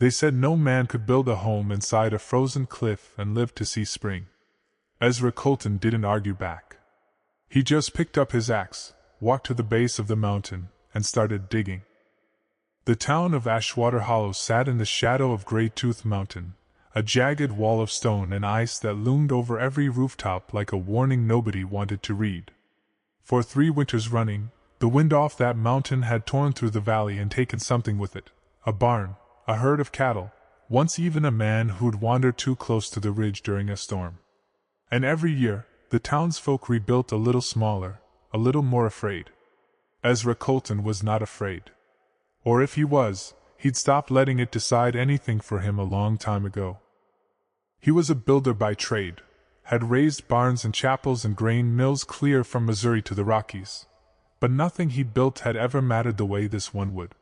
They said no man could build a home inside a frozen cliff and live to see spring. Ezra Colton didn't argue back. He just picked up his axe, walked to the base of the mountain, and started digging. The town of Ashwater Hollow sat in the shadow of Great Tooth Mountain, a jagged wall of stone and ice that loomed over every rooftop like a warning nobody wanted to read. For 3 winters running, the wind off that mountain had torn through the valley and taken something with it: a barn, a herd of cattle, once even a man who'd wandered too close to the ridge during a storm. And every year, the townsfolk rebuilt a little smaller, a little more afraid. Ezra Colton was not afraid. Or if he was, he'd stopped letting it decide anything for him a long time ago. He was a builder by trade, had raised barns and chapels and grain mills clear from Missouri to the Rockies, but nothing he built had ever mattered the way this one would.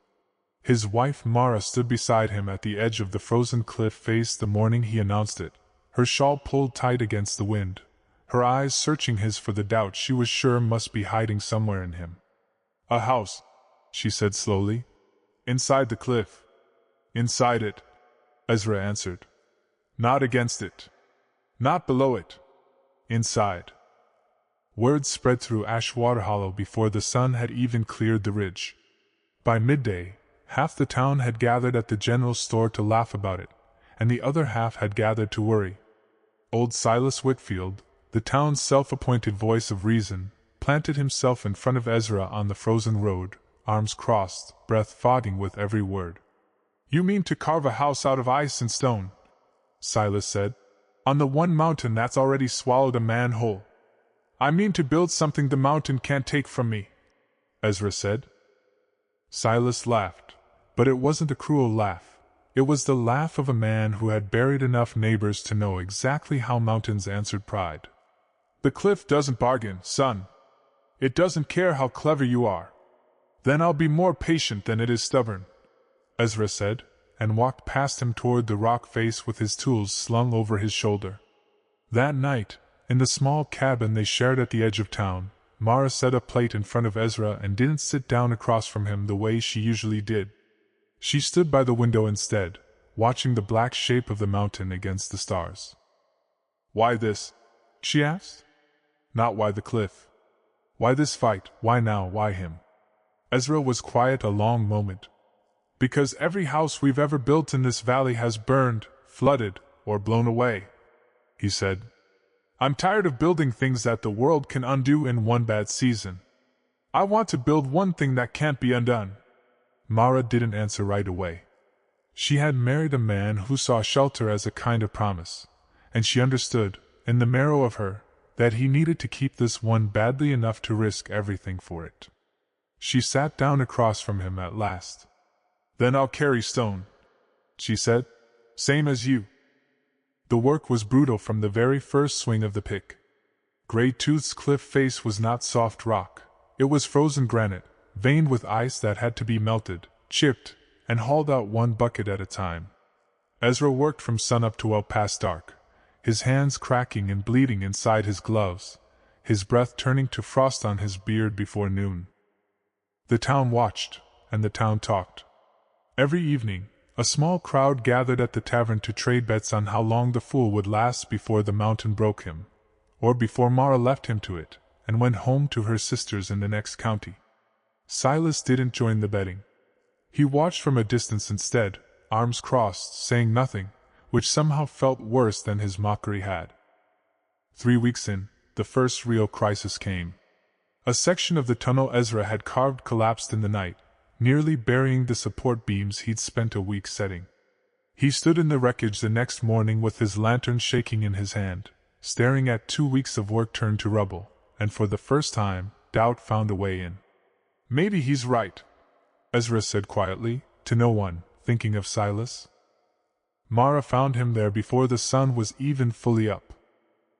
His wife Mara stood beside him at the edge of the frozen cliff face the morning he announced it, her shawl pulled tight against the wind, her eyes searching his for the doubt she was sure must be hiding somewhere in him. "A house," she said slowly. "Inside the cliff." "Inside it," Ezra answered. "Not against it. Not below it. Inside." Word spread through Ashwater Hollow before the sun had even cleared the ridge. By midday, half the town had gathered at the general store to laugh about it, and the other half had gathered to worry. Old Silas Whitfield, the town's self-appointed voice of reason, planted himself in front of Ezra on the frozen road, arms crossed, breath fogging with every word. "You mean to carve a house out of ice and stone," Silas said, "on the one mountain that's already swallowed a man whole." "I mean to build something the mountain can't take from me," Ezra said. Silas laughed, but it wasn't a cruel laugh. It was the laugh of a man who had buried enough neighbors to know exactly how mountains answered pride. "The cliff doesn't bargain, son. It doesn't care how clever you are. Then I'll be more patient than it is stubborn," Ezra said, and walked past him toward the rock face with his tools slung over his shoulder. That night, in the small cabin they shared at the edge of town, Mara set a plate in front of Ezra and didn't sit down across from him the way she usually did. She stood by the window instead, watching the black shape of the mountain against the stars. "Why this?" she asked. "Not why the cliff. Why this fight? Why now? Why him?" Ezra was quiet a long moment. "Because every house we've ever built in this valley has burned, flooded, or blown away," he said. "I'm tired of building things that the world can undo in one bad season. I want to build one thing that can't be undone." Mara didn't answer right away. She had married a man who saw shelter as a kind of promise, and she understood, in the marrow of her, that he needed to keep this one badly enough to risk everything for it. She sat down across from him at last. "Then I'll carry stone," she said. "Same as you." The work was brutal from the very first swing of the pick. Great Tooth's cliff face was not soft rock. It was frozen granite, veined with ice that had to be melted, chipped, and hauled out one bucket at a time. Ezra worked from sunup to well past dark, his hands cracking and bleeding inside his gloves, his breath turning to frost on his beard before noon. The town watched, and the town talked. Every evening, a small crowd gathered at the tavern to trade bets on how long the fool would last before the mountain broke him, or before Mara left him to it, and went home to her sisters in the next county. Silas didn't join the betting. He watched from a distance instead, arms crossed, saying nothing, which somehow felt worse than his mockery had. 3 weeks in, the first real crisis came. A section of the tunnel Ezra had carved collapsed in the night, nearly burying the support beams he'd spent a week setting. He stood in the wreckage the next morning with his lantern shaking in his hand, staring at 2 weeks of work turned to rubble, and for the first time, doubt found a way in. "Maybe he's right," Ezra said quietly, to no one, thinking of Silas. Mara found him there before the sun was even fully up.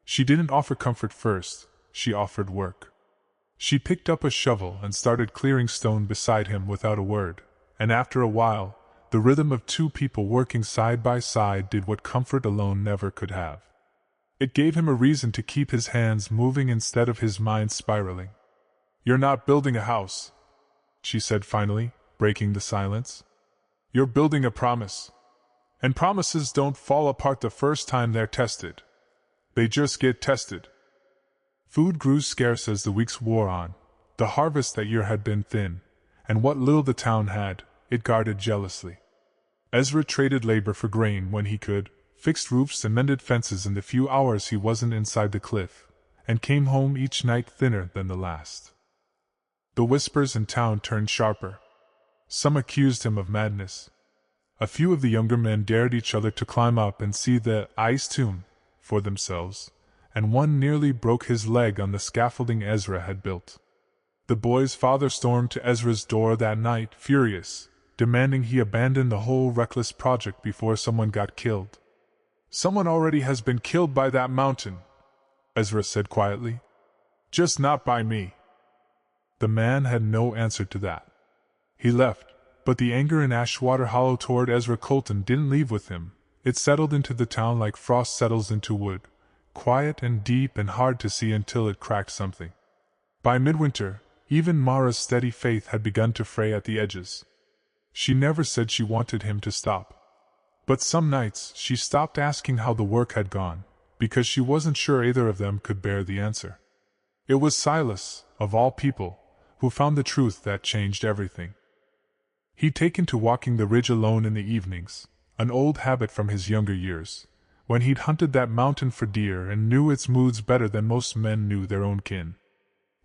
She didn't offer comfort first, she offered work. She picked up a shovel and started clearing stone beside him without a word, and after a while, the rhythm of 2 people working side by side did what comfort alone never could have. It gave him a reason to keep his hands moving instead of his mind spiraling. "You're not building a house," she said finally, breaking the silence. "You're building a promise." And promises don't fall apart the first time they're tested. They just get tested. Food grew scarce as the weeks wore on. The harvest that year had been thin, and what little the town had, it guarded jealously. Ezra traded labor for grain when he could, fixed roofs and mended fences in the few hours he wasn't inside the cliff, and came home each night thinner than the last. The whispers in town turned sharper. Some accused him of madness. A few of the younger men dared each other to climb up and see the ice tomb for themselves, and one nearly broke his leg on the scaffolding Ezra had built. The boy's father stormed to Ezra's door that night, furious, demanding he abandon the whole reckless project before someone got killed. "Someone already has been killed by that mountain," Ezra said quietly. "Just not by me." The man had no answer to that. He left, but the anger in Ashwater Hollow toward Ezra Colton didn't leave with him. It settled into the town like frost settles into wood, quiet and deep and hard to see until it cracked something. By midwinter, even Mara's steady faith had begun to fray at the edges. She never said she wanted him to stop. But some nights she stopped asking how the work had gone, because she wasn't sure either of them could bear the answer. It was Silas, of all people, who found the truth that changed everything. He'd taken to walking the ridge alone in the evenings, an old habit from his younger years, when he'd hunted that mountain for deer and knew its moods better than most men knew their own kin.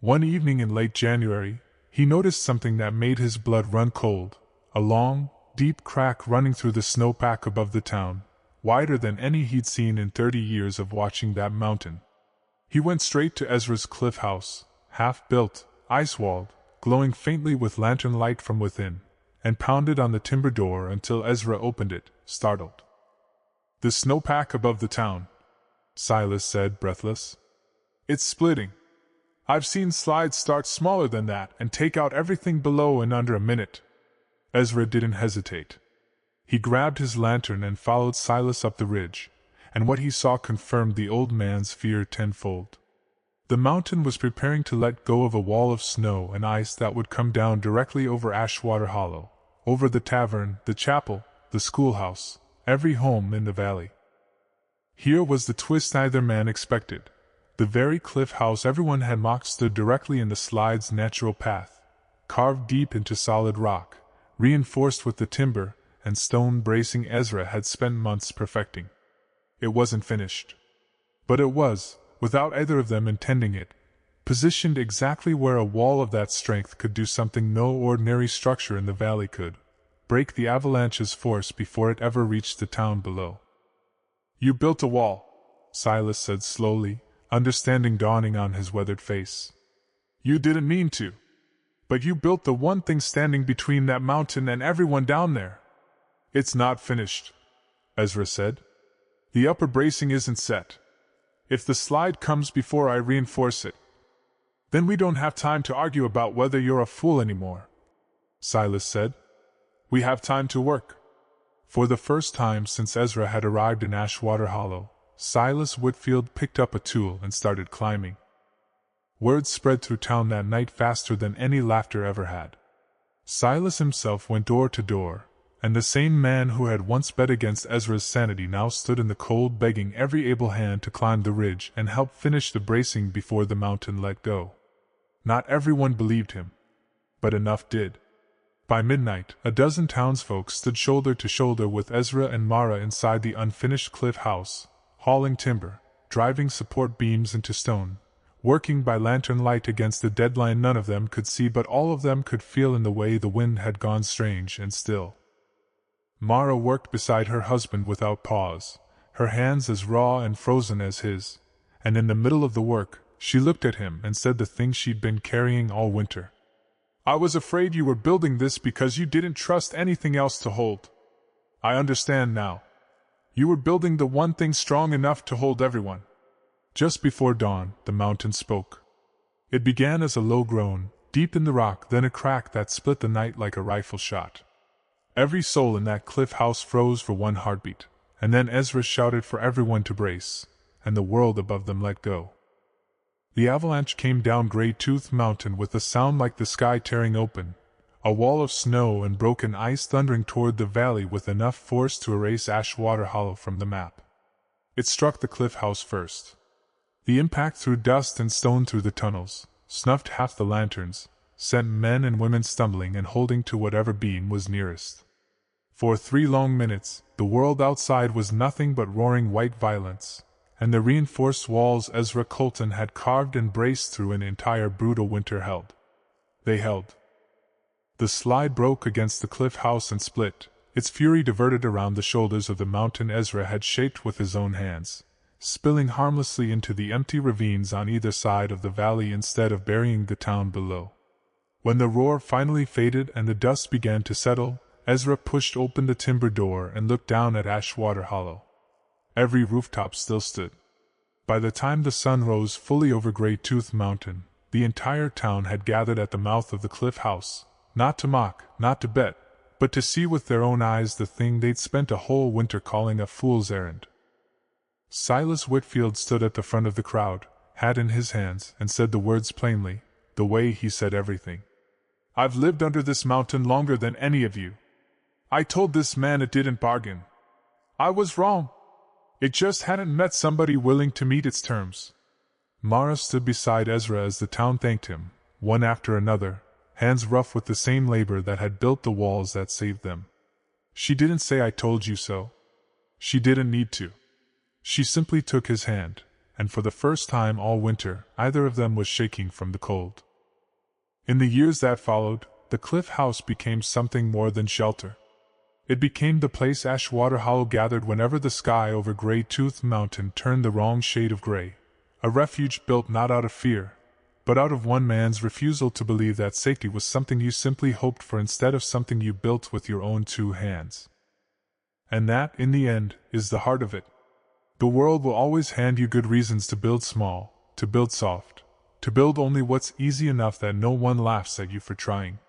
One evening in late January, he noticed something that made his blood run cold, a long, deep crack running through the snowpack above the town, wider than any he'd seen in 30 years of watching that mountain. He went straight to Ezra's cliff house, half-built, ice-walled, glowing faintly with lantern light from within, and pounded on the timber door until Ezra opened it, startled. "The snowpack above the town," Silas said, breathless. "It's splitting. I've seen slides start smaller than that and take out everything below in under a minute." Ezra didn't hesitate. He grabbed his lantern and followed Silas up the ridge, and what he saw confirmed the old man's fear tenfold. The mountain was preparing to let go of a wall of snow and ice that would come down directly over Ashwater Hollow, over the tavern, the chapel, the schoolhouse, every home in the valley. Here was the twist neither man expected. The very cliff house everyone had mocked stood directly in the slide's natural path, carved deep into solid rock, reinforced with the timber and stone bracing Ezra had spent months perfecting. It wasn't finished. But it was, without either of them intending it, positioned exactly where a wall of that strength could do something no ordinary structure in the valley could: break the avalanche's force before it ever reached the town below. "You built a wall," Silas said slowly, understanding dawning on his weathered face. "You didn't mean to. But you built the one thing standing between that mountain and everyone down there." "It's not finished," Ezra said. "The upper bracing isn't set. If the slide comes before I reinforce it, then we don't have time to argue about whether you're a fool anymore," Silas said. "We have time to work." For the first time since Ezra had arrived in Ashwater Hollow, Silas Whitfield picked up a tool and started climbing. Word spread through town that night faster than any laughter ever had. Silas himself went door to door, and the same man who had once bet against Ezra's sanity now stood in the cold begging every able hand to climb the ridge and help finish the bracing before the mountain let go. Not everyone believed him, but enough did. By midnight, a dozen townsfolk stood shoulder to shoulder with Ezra and Mara inside the unfinished cliff house, hauling timber, driving support beams into stone, working by lantern light against a deadline none of them could see but all of them could feel in the way the wind had gone strange and still. Mara worked beside her husband without pause, her hands as raw and frozen as his, and in the middle of the work, she looked at him and said the thing she'd been carrying all winter. "I was afraid you were building this because you didn't trust anything else to hold. I understand now. You were building the one thing strong enough to hold everyone." Just before dawn, the mountain spoke. It began as a low groan, deep in the rock, then a crack that split the night like a rifle shot. Every soul in that cliff house froze for one heartbeat, and then Ezra shouted for everyone to brace, and the world above them let go. The avalanche came down Grey Tooth Mountain with a sound like the sky tearing open, a wall of snow and broken ice thundering toward the valley with enough force to erase Ashwater Hollow from the map. It struck the cliff house first. The impact threw dust and stone through the tunnels, snuffed half the lanterns, sent men and women stumbling and holding to whatever beam was nearest. For 3 long minutes, the world outside was nothing but roaring white violence, and the reinforced walls Ezra Colton had carved and braced through an entire brutal winter held. They held. The slide broke against the cliff house and split, its fury diverted around the shoulders of the mountain Ezra had shaped with his own hands, spilling harmlessly into the empty ravines on either side of the valley instead of burying the town below. When the roar finally faded and the dust began to settle, Ezra pushed open the timber door and looked down at Ashwater Hollow. Every rooftop still stood. By the time the sun rose fully over Grey Tooth Mountain, the entire town had gathered at the mouth of the cliff house, not to mock, not to bet, but to see with their own eyes the thing they'd spent a whole winter calling a fool's errand. Silas Whitfield stood at the front of the crowd, hat in his hands, and said the words plainly, the way he said everything. "I've lived under this mountain longer than any of you. I told this man it didn't bargain. I was wrong. It just hadn't met somebody willing to meet its terms." Mara stood beside Ezra as the town thanked him, one after another, hands rough with the same labor that had built the walls that saved them. She didn't say "I told you so." She didn't need to. She simply took his hand, and for the first time all winter, either of them was shaking from the cold. In the years that followed, the cliff house became something more than shelter. It became the place Ashwater Hollow gathered whenever the sky over Grey Tooth Mountain turned the wrong shade of gray, a refuge built not out of fear, but out of one man's refusal to believe that safety was something you simply hoped for instead of something you built with your own 2 hands. And that, in the end, is the heart of it. The world will always hand you good reasons to build small, to build soft, to build only what's easy enough that no one laughs at you for trying.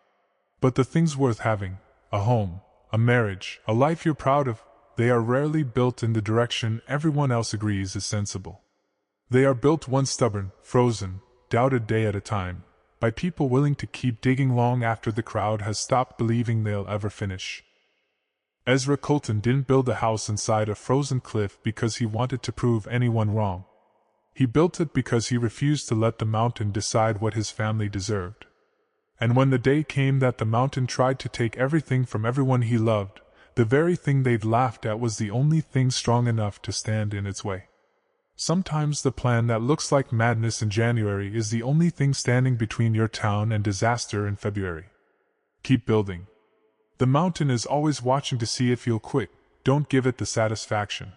But the things worth having, a home, a marriage, a life you're proud of, they are rarely built in the direction everyone else agrees is sensible. They are built one stubborn, frozen, doubted day at a time, by people willing to keep digging long after the crowd has stopped believing they'll ever finish. Ezra Colton didn't build a house inside a frozen cliff because he wanted to prove anyone wrong. He built it because he refused to let the mountain decide what his family deserved. And when the day came that the mountain tried to take everything from everyone he loved, the very thing they'd laughed at was the only thing strong enough to stand in its way. Sometimes the plan that looks like madness in January is the only thing standing between your town and disaster in February. Keep building. The mountain is always watching to see if you'll quit. Don't give it the satisfaction.